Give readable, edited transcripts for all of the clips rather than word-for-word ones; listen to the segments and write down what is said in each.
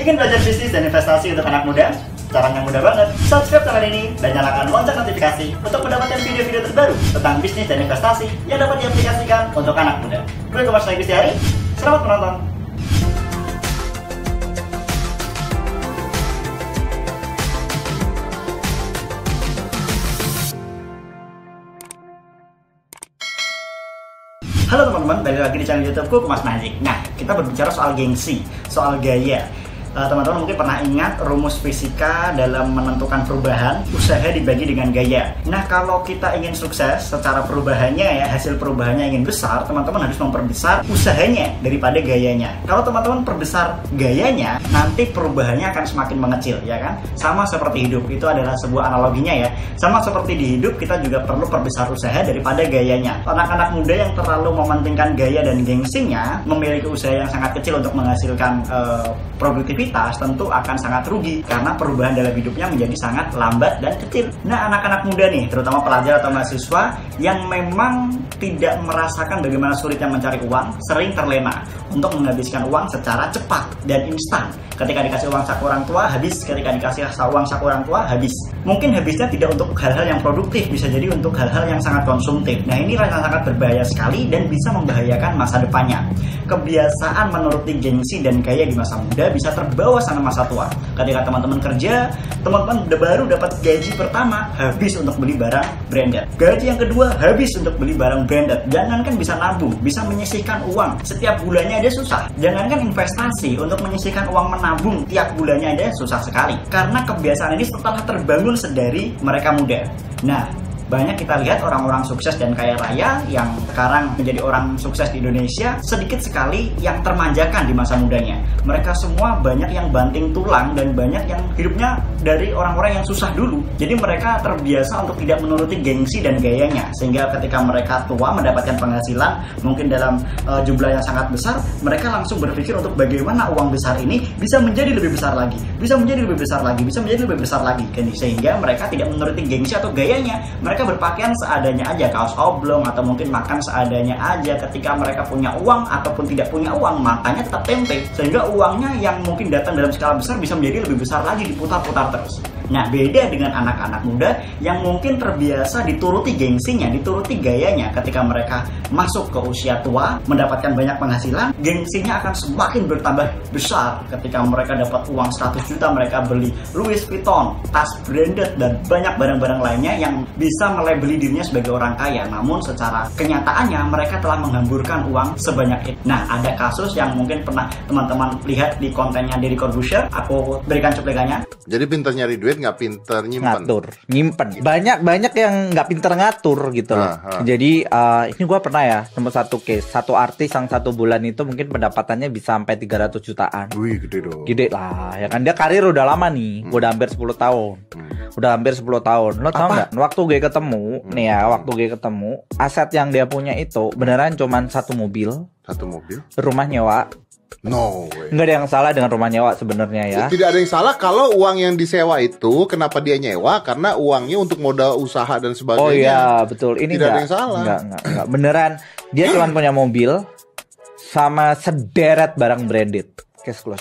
Ingin belajar bisnis dan investasi untuk anak muda? Caranya mudah banget. Subscribe channel ini dan nyalakan lonceng notifikasi untuk mendapatkan video-video terbaru tentang bisnis dan investasi yang dapat diaplikasikan untuk anak muda. Gue Kumas Naigustiari, selamat menonton. Halo teman-teman, balik lagi di channel YouTubeku Kumas Magic. Nah, kita berbicara soal gengsi, soal gaya. Teman-teman mungkin pernah ingat rumus fisika dalam menentukan perubahan, usaha dibagi dengan gaya. Nah, kalau kita ingin sukses secara perubahannya ya, hasil perubahannya ingin besar, teman-teman harus memperbesar usahanya daripada gayanya. Kalau teman-teman perbesar gayanya, nanti perubahannya akan semakin mengecil, ya kan? Sama seperti hidup, itu adalah sebuah analoginya ya. Sama seperti di hidup, kita juga perlu perbesar usaha daripada gayanya. Anak-anak muda yang terlalu mementingkan gaya dan gengsinya, memiliki usaha yang sangat kecil untuk menghasilkan produktivitas, tentu akan sangat rugi karena perubahan dalam hidupnya menjadi sangat lambat dan kecil. Nah, anak-anak muda nih, terutama pelajar atau mahasiswa yang memang tidak merasakan bagaimana sulitnya mencari uang, sering terlena untuk menghabiskan uang secara cepat dan instan. Ketika dikasih uang saku orang tua, habis. Ketika dikasih uang saku orang tua, habis. Mungkin habisnya tidak untuk hal-hal yang produktif, bisa jadi untuk hal-hal yang sangat konsumtif. Nah, ini sangat berbahaya sekali dan bisa membahayakan masa depannya. Kebiasaan menuruti gengsi dan gaya di masa muda bisa terbawa sama masa tua. Ketika teman-teman kerja, teman-teman baru dapat gaji pertama, habis untuk beli barang branded. Gaji yang kedua, habis untuk beli barang branded. Jangankan bisa nabung, bisa menyisihkan uang. Setiap bulannya aja susah. Jangankan investasi, untuk menyisihkan uang menabung tiap bulannya aja susah sekali. Karena kebiasaan ini setelah terbangun sedari mereka muda. Nah, banyak kita lihat orang-orang sukses dan kaya raya yang sekarang menjadi orang sukses di Indonesia, sedikit sekali yang termanjakan di masa mudanya. Mereka semua banyak yang banting tulang dan banyak yang hidupnya dari orang-orang yang susah dulu. Jadi mereka terbiasa untuk tidak menuruti gengsi dan gayanya, sehingga ketika mereka tua mendapatkan penghasilan mungkin dalam jumlah yang sangat besar, mereka langsung berpikir untuk bagaimana uang besar ini bisa menjadi lebih besar lagi, bisa menjadi lebih besar lagi, bisa menjadi lebih besar lagi. Sehingga mereka tidak menuruti gengsi atau gayanya. Mereka berpakaian seadanya aja, kaos oblong atau mungkin makan seadanya aja. Ketika mereka punya uang ataupun tidak punya uang, makannya tetap tempe, sehingga uangnya yang mungkin datang dalam skala besar bisa menjadi lebih besar lagi, diputar-putar terus. Nah, beda dengan anak-anak muda yang mungkin terbiasa dituruti gengsinya, dituruti gayanya. Ketika mereka masuk ke usia tua, mendapatkan banyak penghasilan, gengsinya akan semakin bertambah besar. Ketika mereka dapat uang 100 juta, mereka beli Louis Vuitton, tas branded, dan banyak barang-barang lainnya yang bisa melabeli dirinya sebagai orang kaya. Namun secara kenyataannya mereka telah menghamburkan uang sebanyak itu. Nah, ada kasus yang mungkin pernah teman-teman lihat di kontennya Deddy Corbuzier. Aku berikan cuplikannya. Jadi pinter nyari duit, nggak pinter nyimpen. Banyak yang nggak pinter ngatur gitu loh. Jadi ini gue pernah ya nemu satu case, satu artis yang 1 bulan itu mungkin pendapatannya bisa sampai 300 jutaan. Wih, gede dong. Gede lah, ya kan, dia karir udah lama nih, udah hampir 10 tahun. Udah hampir 10 tahun. Lo tau nggak? Waktu gue ketemu, nih ya, waktu gue ketemu, aset yang dia punya itu beneran cuman 1 mobil. 1 mobil? Rumah nyewa. No way. Nggak ada yang salah dengan rumah nyewa sebenarnya ya. Tidak ada yang salah kalau uang yang disewa itu, kenapa dia nyewa? Karena uangnya untuk modal usaha dan sebagainya. Oh iya, betul. Ini tidak ada yang salah. Enggak. Beneran, dia cuma punya mobil sama sederet barang branded. Case close.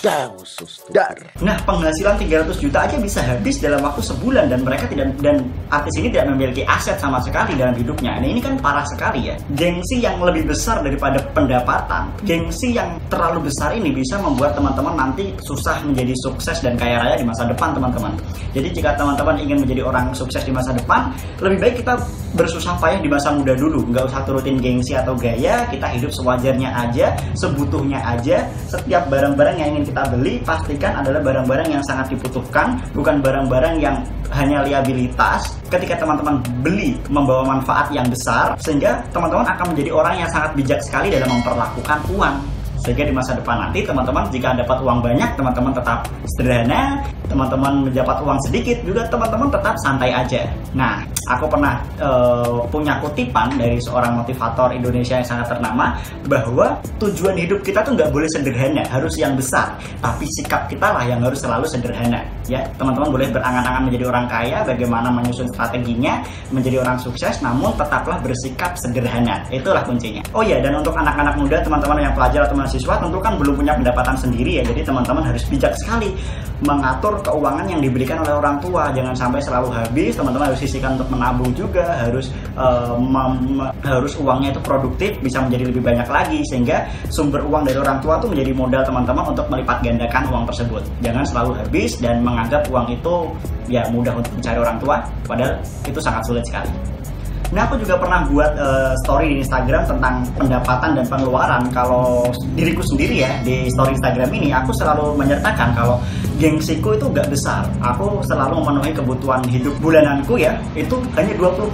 Nah, penghasilan 300 juta aja bisa habis dalam waktu sebulan dan mereka tidak, dan artis ini tidak memiliki aset sama sekali dalam hidupnya. Nah, ini kan parah sekali ya. Gengsi yang lebih besar daripada pendapatan, gengsi yang terlalu besar ini bisa membuat teman-teman nanti susah menjadi sukses dan kaya raya di masa depan, teman-teman. Jadi jika teman-teman ingin menjadi orang sukses di masa depan, lebih baik kita bersusah payah di masa muda dulu. Nggak usah turutin gengsi atau gaya, kita hidup sewajarnya aja, sebutuhnya aja. Setiap barang-barang yang ingin kita beli pastikan adalah barang-barang yang sangat dibutuhkan, bukan barang-barang yang hanya liabilitas. Ketika teman-teman beli membawa manfaat yang besar, sehingga teman-teman akan menjadi orang yang sangat bijak sekali dalam memperlakukan uang. Sehingga di masa depan nanti teman-teman jika dapat uang banyak, teman-teman tetap sederhana, teman-teman mendapat uang sedikit juga teman-teman tetap santai aja. Nah, aku pernah punya kutipan dari seorang motivator Indonesia yang sangat ternama, bahwa tujuan hidup kita tuh nggak boleh sederhana, harus yang besar, tapi sikap kita lah yang harus selalu sederhana. Ya, teman-teman boleh berangan-angan menjadi orang kaya, bagaimana menyusun strateginya menjadi orang sukses, namun tetaplah bersikap sederhana. Itulah kuncinya. Oh ya, dan untuk anak-anak muda, teman-teman yang pelajar atau mahasiswa mahasiswa tentu kan belum punya pendapatan sendiri ya, jadi teman-teman harus bijak sekali mengatur keuangan yang diberikan oleh orang tua. Jangan sampai selalu habis, teman-teman harus sisihkan untuk menabung juga, harus uangnya itu produktif, bisa menjadi lebih banyak lagi, sehingga sumber uang dari orang tua itu menjadi modal teman-teman untuk melipat gandakan uang tersebut. Jangan selalu habis dan menganggap uang itu ya mudah untuk mencari orang tua, padahal itu sangat sulit sekali. Nah, aku juga pernah buat story di Instagram tentang pendapatan dan pengeluaran. Kalau diriku sendiri ya, di story Instagram ini aku selalu menyertakan kalau gengsiku itu gak besar. Aku selalu memenuhi kebutuhan hidup bulananku ya, itu hanya 20%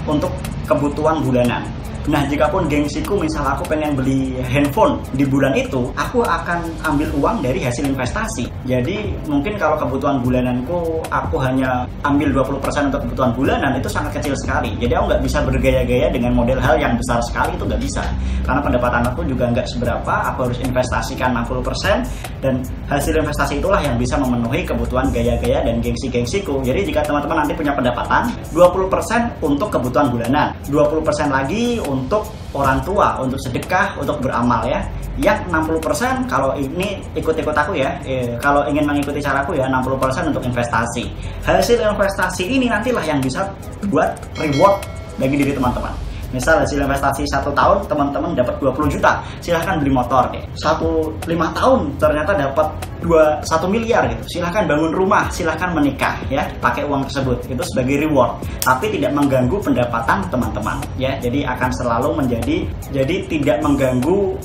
untuk kebutuhan bulanan. Nah, jikapun gengsiku misal aku pengen beli handphone di bulan itu, aku akan ambil uang dari hasil investasi. Jadi mungkin kalau kebutuhan bulananku aku hanya ambil 20% untuk kebutuhan bulanan, itu sangat kecil sekali. Jadi aku nggak bisa bergaya-gaya dengan model hal yang besar sekali, itu nggak bisa. Karena pendapatan aku juga nggak seberapa, aku harus investasikan 60%, dan hasil investasi itulah yang bisa memenuhi kebutuhan gaya-gaya dan gengsi-gengsiku. Jadi jika teman-teman nanti punya pendapatan, 20% untuk kebutuhan bulanan, 20% lagi untuk orang tua, untuk sedekah, untuk beramal ya. Yang 60% kalau ini ikut-ikut aku ya, kalau ingin mengikuti caraku ya 60% untuk investasi. Hasil investasi ini nantilah yang bisa buat reward bagi diri teman-teman. Misal hasil investasi 1 tahun teman-teman dapat 20 juta, silahkan beli motor deh. 5 tahun ternyata dapat 1 miliar gitu, silahkan bangun rumah, silahkan menikah ya, pakai uang tersebut, itu sebagai reward, tapi tidak mengganggu pendapatan teman-teman ya. Jadi akan selalu jadi tidak mengganggu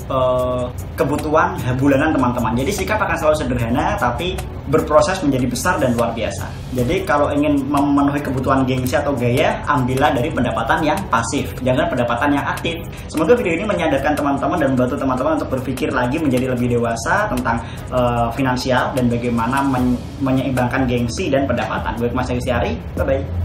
kebutuhan bulanan teman-teman. Jadi sikap akan selalu sederhana tapi berproses menjadi besar dan luar biasa. Jadi kalau ingin memenuhi kebutuhan gengsi atau gaya, ambillah dari pendapatan yang pasif, jangan pendapatan yang aktif. Semoga video ini menyadarkan teman-teman dan membantu teman-teman untuk berpikir lagi menjadi lebih dewasa tentang finansial dan bagaimana menyeimbangkan gengsi dan pendapatan. Gue Mas Yustiari, bye-bye.